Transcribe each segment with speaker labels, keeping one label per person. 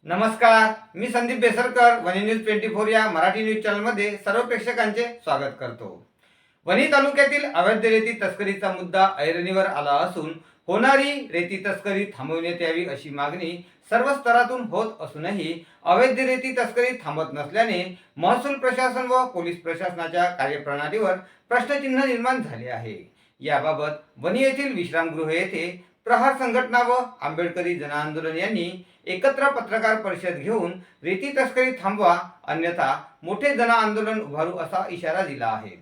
Speaker 1: नमस्कार, मी संदीप बेसरकर वनी न्यूज 24 या मराठी न्यूज चॅनलमध्ये सर्व प्रेक्षकांचे स्वागत करतो। वनी तालुक्यातील अवैध रेती तस्करीचा मुद्दा ऐरणीवर आला असून होणारी रेती तस्करी थांबवण्यात यावी अशी मागणी सर्व स्तरातून होत असूनही अवैध रेती तस्करी थांबत नसल्याने महसूल प्रशासन व पोलीस प्रशासनाच्या कार्यप्रणालीवर प्रश्नचिन्ह निर्माण झाले आहे। याबाबत वनी येथील विश्रामगृह येथे प्रहार संघटना व आंबेडकरी जनआंदोलन यांनी एकत्र पत्रकार परिषद घेऊन रेती तस्करी थांबवा अन्यथा मोठे जनआंदोलन उभारू असा इशारा दिला आहे।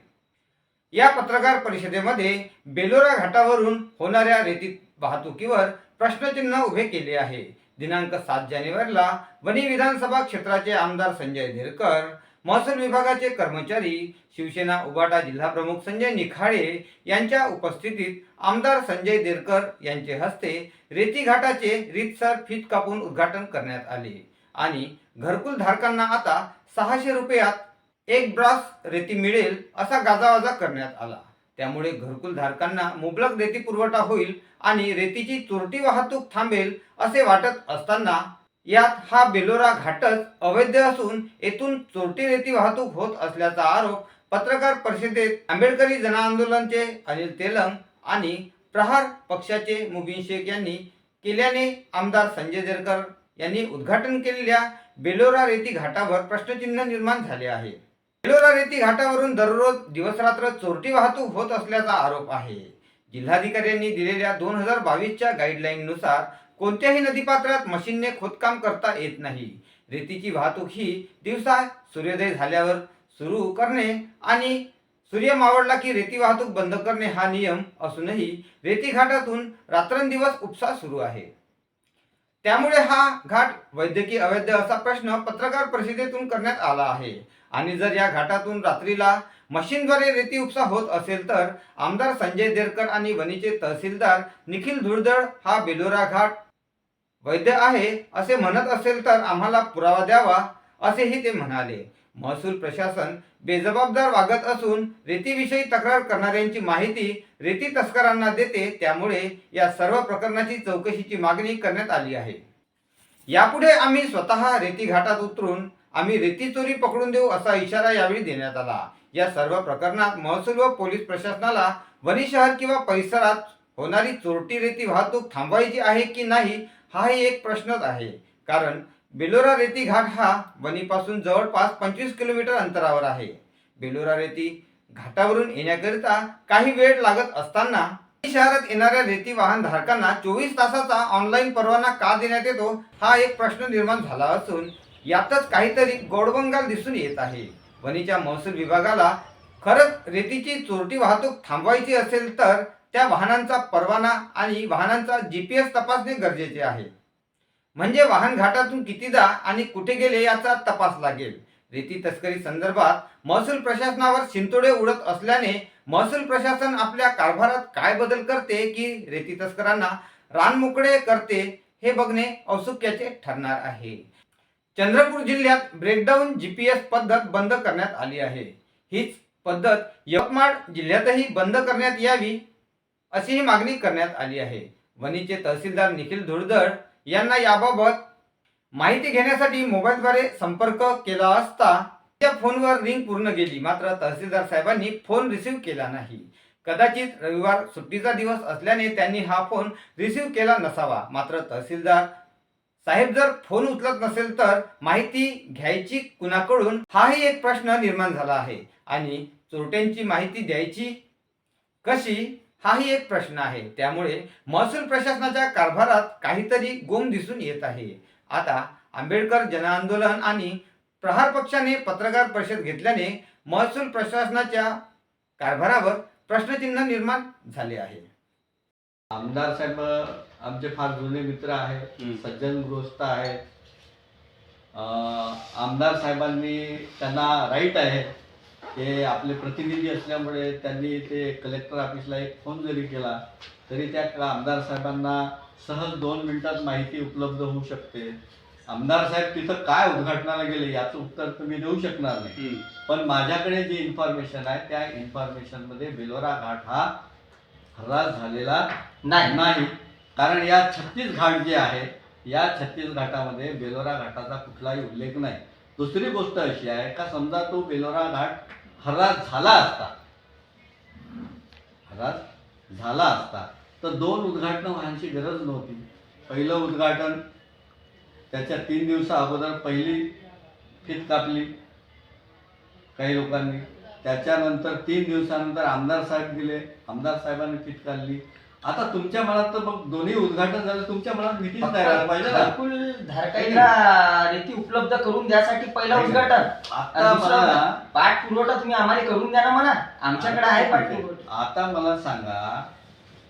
Speaker 1: या पत्रकार परिषदेमध्ये बेलोरा घाटावरून होणाऱ्या रेती वाहतुकीवर प्रश्नचिन्ह उभे केले आहे। दिनांक 7 जानेवारीला वनी विधानसभा क्षेत्राचे आमदार संजय देरकर, महसूल विभागाचे कर्मचारी, शिवसेना उबाटा जिल्हा प्रमुख संजय निखाडे यांच्या उपस्थितीत आमदार संजय देरकर यांचे हस्ते रेती घाटाचे रीतसर फीत कापून उद्घाटन करण्यात आले आणि घरकुल धारकांना आता 600 रुपयात एक ब्रास रेती मिळेल असा गाजावाजा करण्यात आला। त्यामुळे घरकुल धारकांना मुबलक रेती पुरवठा होईल आणि रेतीची चोरटी वाहतूक थांबेल असे वाटत असताना यात हा बेलोरा घाटच अवैध असून येथून चोरटी रेती वाहतूक होत असल्याचा आरोप पत्रकार परिषदेत आंबेडकरी जनआंदोलनचे अनिल तेलंग आणि प्रहार पक्षाचे मुबीन शेख यांनी केल्याने आमदार संजय देरकर यांनी उद्घाटन केलेल्या बेलोरा रेती घाटावर प्रश्नचिन्ह निर्माण झाले आहे। बेलोरा रेती घाटावरून दररोज दिवसरात्र चोरटी वाहतूक होत असल्याचा आरोप आहे। जिल्हाधिकाऱ्यांनी दिलेल्या 2022च्या गाईडलाईननुसार कोणत्याही नदीपात्रात मशीनने खोदकाम करता येत नाही। रेतीची वाहतूक ही दिवसा सूर्योदय झाल्यावर सुरू करणे आणि सूर्य मावळला की रेती वाहतूक बंद करणे हा नियम असूनही रेती घाटातून रात्रंदिवस उपसा सुरू आहे। त्यामुळे हा घाट वैद्यकीय अवैध असा प्रश्न पत्रकार परिषदेतून करण्यात आला आहे आणि जर या घाटातून रात्रीला मशीनद्वारे रेती उपसा होत असेल तर आमदार संजय देरकर आणि वनीचे तहसीलदार निखिल धुळदळ हा बेलोरा घाट वैध आहे असे म्हणत असेल तर आम्हाला पुरावा द्यावा असेही ते म्हणाले। महसूल प्रशासन बेजबाबदार वागत असून रेतीविषयी तक्रार करणाऱ्यांची माहिती रेती तस्करांना देते, त्यामुळे या सर्व प्रकरणाची चौकशीची मागणी करण्यात आली आहे। यापुढे आम्ही स्वतः रेती घाटात उतरून आम्ही रेती चोरी पकडून देऊ असा इशारा यावेळी देण्यात आला। या सर्व प्रकरणात महसूल व पोलीस प्रशासनाला वनी शहर किंवा परिसरात होणारी चोरटी रेती वाहतूक थांबवायची आहे की नाही हाही एक प्रश्नच आहे, कारण बेलोरा रेती घाट हा वनीपासून जवळपास 25 किलोमीटर अंतरावर आहे। बेलोरा रेती घाटावरून येण्याकरिता काही वेळ लागत असताना शहरात येणाऱ्या रेती वाहन धारकांना 24 तासाचा ऑनलाईन परवाना का देण्यात येतो हा एक प्रश्न निर्माण झाला असून यातच काहीतरी गोडबंगाल दिसून येत आहे। वनीच्या महसूल विभागाला खरंच रेतीची चोरटी वाहतूक थांबवायची असेल तर त्या वाहनांचा परवाना आणि वाहनांचा GPS तपासणे गरजेचे आहे, म्हणजे वाहन घाटातून कितीदा आणि कुठे गेले याचा तपास लागेल। रेती तस्करी संदर्भात महसूल प्रशासनावर शिंतोडे उडत असल्याने महसूल प्रशासन आपल्या कारभारात काय बदल करते की रेती तस्करांना रानमोकळे करते हे बघणे औत्सुक्याचे ठरणार आहे। चंद्रपूर जिल्ह्यात ब्रेकडाऊन GPS पद्धत बंद करण्यात आली आहे। हीच पद्धत यवतमाळ जिल्ह्यातही बंद करण्यात यावी अशीही मागणी करण्यात आली आहे। वनीचे तहसीलदार निखिल धुळदळ यांना याबाबत माहिती घेण्यासाठी मोबाईलद्वारे संपर्क केला असता त्या फोनवर रिंग पूर्ण गेली, मात्र तहसीलदार साहेबांनी फोन रिसीव्ह केला नाही। कदाचित रविवार सुट्टीचा दिवस असल्याने त्यांनी हा फोन रिसीव्ह केला नसावा, मात्र तहसीलदार साहेब जर फोन उचलत नसेल तर माहिती घ्यायची कुणाकडून हाही एक प्रश्न निर्माण झाला आहे आणि चोरट्यांची माहिती द्यायची कशी हाही एक प्रश्न आहे। त्यामुळे महसूल प्रशासनाच्या कारभारात काहीतरी गोंग दिसून येत आहे। आता आंबेडकर जनआंदोलन आणि प्रहार पक्षाने पत्रकार परिषद घेतल्याने महसूल प्रशासनाच्या कारभारावर प्रश्नचिन्ह निर्माण झाले आहे।
Speaker 2: आमदार साहेब आमचे फार जुने मित्र आहेत, सज्जन गृहस्थ आहेत। आमदार साहेबांनी त्यांना राईट आहे ते आपले प्रतिनिधी असल्यामुळे त्यांनी ते कलेक्टर ऑफिसला एक फोन जरी केला तरी त्या आमदार साहेबांना सहज 2 मिनिटात माहिती उपलब्ध होऊ शकते। आमदार साहेब तिथं काय उद्घाटनाला गेले याचं उत्तर तुम्ही देऊ शकणार नाही, पण माझ्याकडे जी इन्फॉर्मेशन आहे त्या इन्फॉर्मेशनमध्ये बेलोरा घाट हा हरास झालेला नाही, कारण या 36 घाट जे आहे या 36 घाटामध्ये बेलोरा घाटाचा कुठलाही उल्लेख नाही. दुसरी गोष्ट अशी आहे का समजा तो बेलोरा घाट हरास झाला असता तर 2 उद्घाटनं व्हायची गरज नव्हती. पहिलं उद्घाटन त्याच्या 3 दिवसा अगोदर पहिली फीत कापली काही लोकांनी, त्याच्यानंतर 3 दिवसानंतर आमदार साहेब गेले, आमदार साहेबांनी फीत काढली. आता तुमच्या मनात तर मग दोन्ही उद्घाटन झालं, तुमच्या मनात भीतीच नाही राहिला पाहिजे ना.
Speaker 3: घरकुल धारकांना रेती उपलब्ध करून द्यासाठी पहिला उद्घाटन,
Speaker 2: आता मला
Speaker 3: पाठपुरवठा तुम्ही आम्हाला करून द्या ना म्हणा, आमच्याकडे आहे पाठपुरवठा.
Speaker 2: आता मला सांगा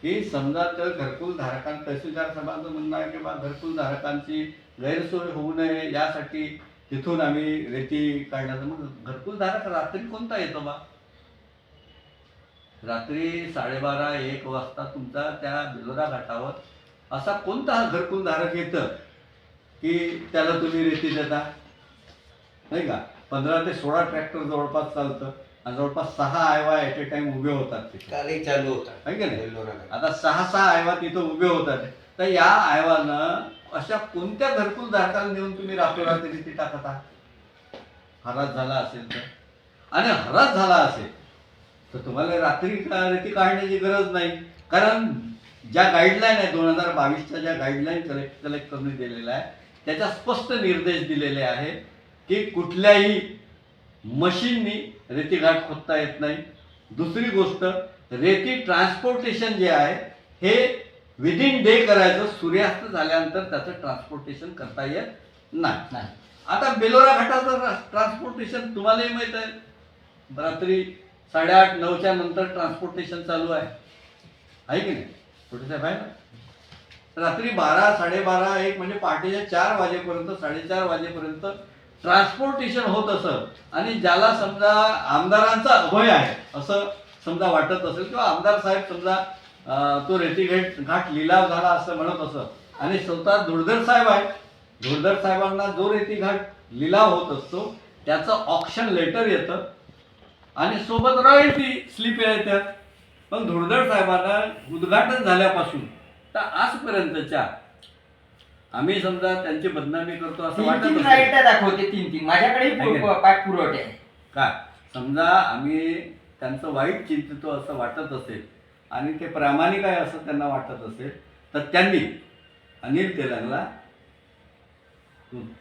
Speaker 2: की समजा तर घरकुल धारकां तहसीलदार साहेबांचं म्हणणं आहे की बा घरकुल धारकांची गैरसोय होऊ नये यासाठी तिथून आम्ही रेती काढण्याचं. मग घरकुल धारक रात्री कोणता येतो बा? रात्री 12:30-1 वाजता तुमचा त्या बेलोरा घाटावर असा कोणता घरकुल धारक येतं की त्याला तुम्ही रेती देता? नाही का? 15 ते 16 ट्रॅक्टर जवळपास चालतं आणि जवळपास 6 आयवा ॲट ए टाइम उभे होतात तिथे.
Speaker 1: कालही चालू होता
Speaker 2: आहे की नाही? आता 6 आयवा तिथं उभे होतात. तर या आयवानं अशा कोणत्या घरकुल धारकाला नेऊन तुम्ही रात्री रेती टाकता? हरास झाला असेल तर, आणि हरास झाला असेल तर तुम्हाला रात्री रेती काढण्याची गरज नाही. कारण ज्या गाईडलाईन आहे 2022च्या ज्या गाईडलाईन कलेक्टरने दिलेल्या आहे त्याच्या स्पष्ट निर्देश दिलेले आहे की कुठल्याही मशीननी रेती घाट खोदता येत नाही. दुसरी गोष्ट, रेती ट्रान्सपोर्टेशन जे आहे हे विदिन डे करायचं, सूर्यास्त झाल्यानंतर त्याचं ट्रान्सपोर्टेशन करता येत नाही. आता बेलोरा घाटाचं ट्रान्सपोर्टेशन तुम्हालाही माहीत आहे, रात्री 8:30-9च्या नंतर ट्रान्सपोर्टेशन चालू आहे की नाही? छोटे साहेब आहे ना? रात्री 12-12:30-1 म्हणजे पहाटेच्या 4 वाजेपर्यंत 4:30 वाजेपर्यंत ट्रान्सपोर्टेशन होत असं. आणि ज्याला समजा आमदारांचा अभय आहे असं समजा वाटत असेल किंवा आमदार साहेब समजा तो रेती घाट लिलाव झाला असं म्हणत असं, आणि स्वतः धुळधर साहेब आहे, धुळधर साहेबांना जो रेती घाट लिलाव होत असतो त्याचं ऑक्शन लेटर येतं आणि सोबत रॉयल्टी स्लिप येतात. पण धुळधर साहेबांना उद्घाटन झाल्यापासून तर आजपर्यंतच्या आम्ही समजा त्यांची बदनामी करतो असं वाटत
Speaker 3: तीन
Speaker 2: असेल.
Speaker 3: राईट दाखवते, 3 माझ्याकडे पाठपुरवठे आहे.
Speaker 2: काय समजा आम्ही त्यांचं वाईट चिंतितो असं वाटत असेल आणि ते प्रामाणिक आहे असं त्यांना वाटत असेल तर त्यांनी अनिल तेलंगला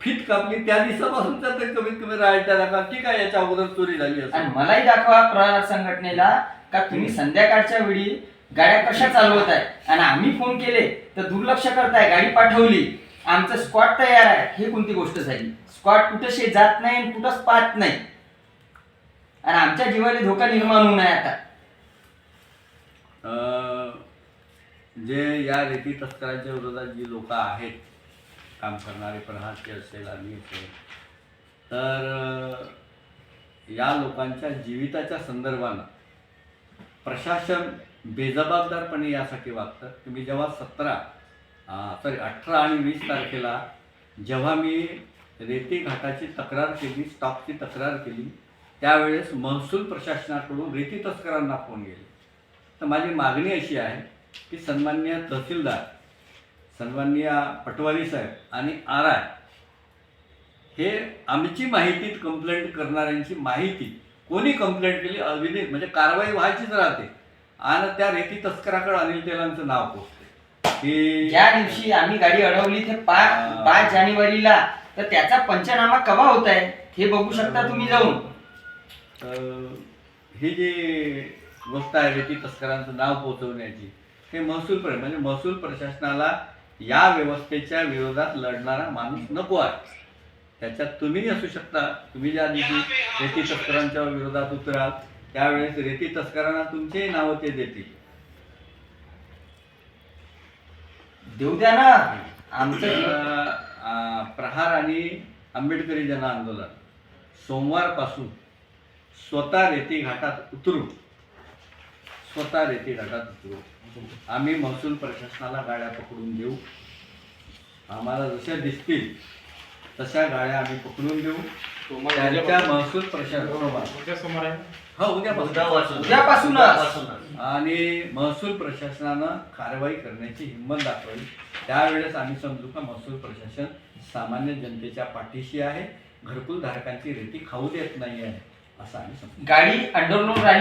Speaker 2: फीत कापली त्या दिवसापासून तर कमीत कमी राहायच्या दाखवा. ठीक आहे, याच्या अगोदर चोरी झाली
Speaker 3: आणि
Speaker 2: असेल.
Speaker 3: मलाही दाखवा प्रहार संघटनेला का तुम्ही संध्याकाळच्या वेळी गाड्या कशा चालवत आहे आणि आम्ही फोन केले तर दुर्लक्ष करताय, गाडी पाठवली, आमचं स्क्वॉट तयार आहे. हे कोणती गोष्ट झाली? स्क्वॉट कुठं जात नाही आणि कुठंच पाहत नाही आणि आमच्या जीवाला धोका निर्माण होऊ नये. आता
Speaker 2: जे या रेती तस्करांच्या विरोधात जी लोक आहेत, काम करणारे प्रहारचे असेल आम्ही असेल, तर या लोकांच्या जीविताच्या संदर्भानं प्रशासन बेजबाबदारपणे यासाठी वागतं. तुम्ही जेव्हा 18 आणि 20 तारखेला जेव्हा मी रेती घाटाची तक्रार केली, स्टॉकची तक्रार केली, त्यावेळेस महसूल प्रशासनाकडून रेती तस्करांना फोन गेले. तर माझी मागणी अशी आहे की सन्माननीय तहसीलदार, सन्माननीय पटवारी साहेब आणि RI हे आमची माहिती कंप्लेंट करणाऱ्यांची माहिती कोणी कंप्लेंट केली अविधित म्हणजे कारवाई व्हायचीच राहते आणि त्या रेती तस्कराकडे अनिल तेलांचं नाव पोहोचते की
Speaker 3: ज्या दिवशी आम्ही गाडी अडवली ते 5 जानेवारीला, तर त्याचा पंचनामा केव्हा होत आहे हे बघू शकता तुम्ही जाऊन.
Speaker 2: ही जी गोष्ट आहे रेती तस्करांचं नाव पोहोचवण्याची, हे म्हणजे महसूल प्रशासनाला या व्यवस्थेच्या विरोधात लढणारा माणूस नको आहे. त्याच्यात तुम्ही असू शकता. तुम्ही ज्या दिवशी रेती तस्करांच्या विरोधात उतराल त्यावेळेस रेती तस्करांना तुमचे नाव ते देतील.
Speaker 3: देऊ द्या ना. आमचं
Speaker 2: प्रहार आणि आंबेडकरी जन आंदोलन सोमवारपासून स्वतः रेती घाटात उतरू. आम्ही महसूल प्रशासनाला गाड्या पकडून देऊ. आम्हाला जशा दिसतील तशा गाड्या आम्ही पकडून देऊ. त्यांच्या महसूल प्रशासनाला हो
Speaker 3: उद्यापासूनच
Speaker 2: आणि महसूल प्रशासनानं कारवाई करण्याची हिंमत दाखवावी. त्यावेळेस आम्ही समजू का महसूल प्रशासन सामान्य जनतेच्या पाठीशी आहे, घरकुल धारकांची रेती खाऊ देत नाही आहे असं आम्ही समजू.
Speaker 3: गाडी अंडरलोड राहिली